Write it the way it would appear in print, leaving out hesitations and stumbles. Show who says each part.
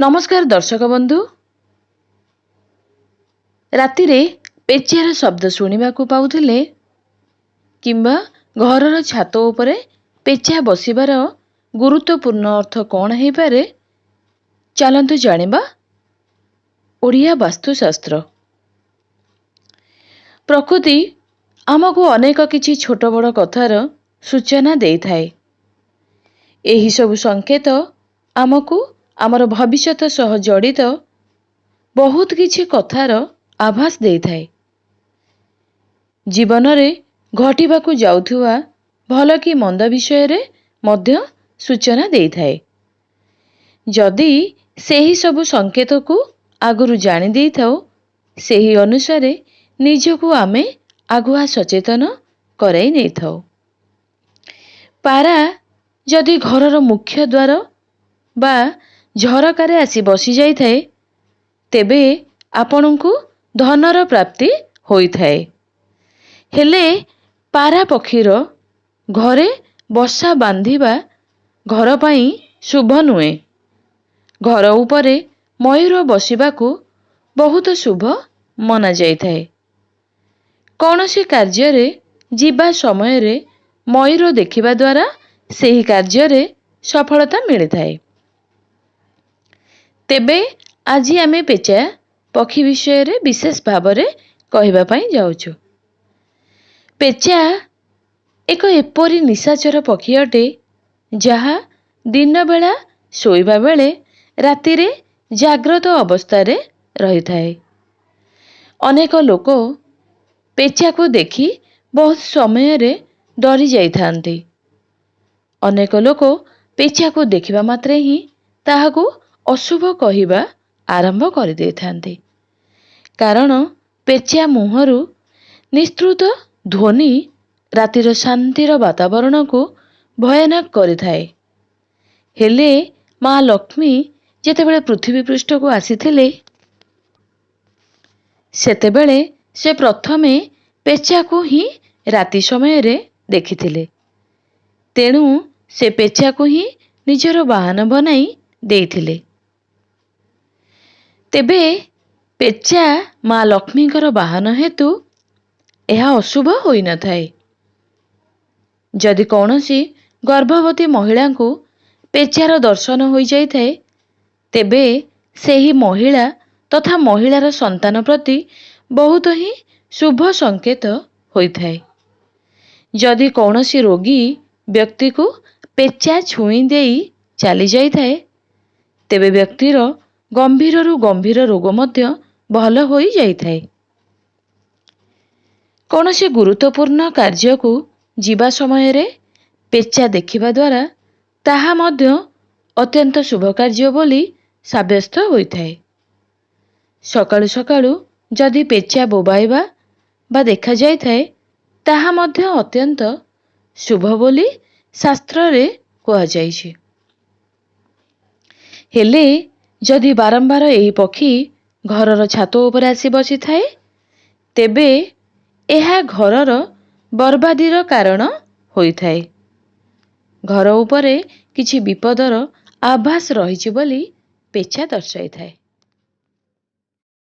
Speaker 1: नमस्कार दर्शक बंधु। राति रे पेचियार शब्द शुणिबाकू पाउथिले किंबा घरर छात उपरे पेचिया बसिबार गुरुत्वपूर्ण अर्थ कौन है पारे? चलंतु जानिबा। ओडिया वास्तुशास्त्र। प्रकृति आमको अनेक किछि छोट बड़ कथार सूचना देई थाए। एही सब संकेत आमको आमर भविष्यत सह जड़ित बहुत किछि कथार आभास देई थाए। जीवन रे घटिबाकू जाउथुवा भल कि मंद विषय रे मध्य सूचना देई थाए। जदि सेही सब संकेत को आगुरु जानि देई थाओ, सेही अनुसारे निजको आमे आगुआ सचेतन कराई नै थाओ। पारा जदि घरर मुख्य द्वार बा झरकारे आसी बसी जाई थाए, तेबे आपणको धनर प्राप्ति होई थाए। हेले पारा पक्षीर घरे बसा बांधिबा घर पाई शुभ नुए। घर उपरे मयूर बसिबाकू बहुत शुभ मना जाई थाए। कौनसी कार्य रे जीवा समय रे मयूर देखिबा द्वारा सेही कार्य रे सफलता मिली थाए। तेबे आजी आमे पेचा पक्षी विषय रे विशेष भावरे कहिबा पाई जाउछु। पेचा एक एपरी निशाचर पक्षी अटे जहा दिन बेला सोइबा बेले राति रे जाग्रत अवस्था रे रही थाए। अनेक लोक पेचा को देखी बहुत समय रे डरी जाई थांती। अनेक लोक पेचा को देखिबा मात्रे ही ताहाकू अशुभ कहिबा आरंभ करि दे थांती। कारण पेचा मुहरु निस्तृत ध्वनि रातिर शांतिर वातावरण को भयानक करि थाए। हेले माँ लक्ष्मी जेतेबेले पृथ्वी पृष्ठ को आसीथिले, सेतेबेले से प्रथमे पेचा को ही राति समय रे देखिथिले। तेणु से पेचा को ही निजर वाहन बनाई देइथिले। तेबे पेचा माँ लक्ष्मीकर वाहन हेतु यह अशुभ होई न थाए। जदि कौनसी गर्भवती महिला को पेचार दर्शन होई जाई थाए, तेबे सेही महिला तथा महिलार संतान प्रति बहुत ही शुभ संकेत होई थाए। जदि कौनसी रोगी व्यक्ति को पेचा छुई देई चली जाई थाए, तेबे व्यक्तिर गंभीर रु गंभीर रोग मध्य भल होई जाई थाए। कौनसी गुरुत्वपूर्ण कार्य को जीवा समय रे पेचा देखिबा द्वारा ताहा मध्य अत्यंत शुभ कार्य बोली साब्यस्त होई थाए। सकाळु सकाळु जदि पेचा बोबाइबा बा देखा जाई थाए, ताहा मध्य अत्यंत शुभ बोली शास्त्र रे कहा जाइछि। हेले जदि बारंबार एही पक्षी घरर छात उपर आसी बसी थाए, तेबे एहा घरर बर्बादीर कारण होई थाए। घर उपरे किछि विपदर आभास रहिछि बोली पेचा दर्शाई थाए।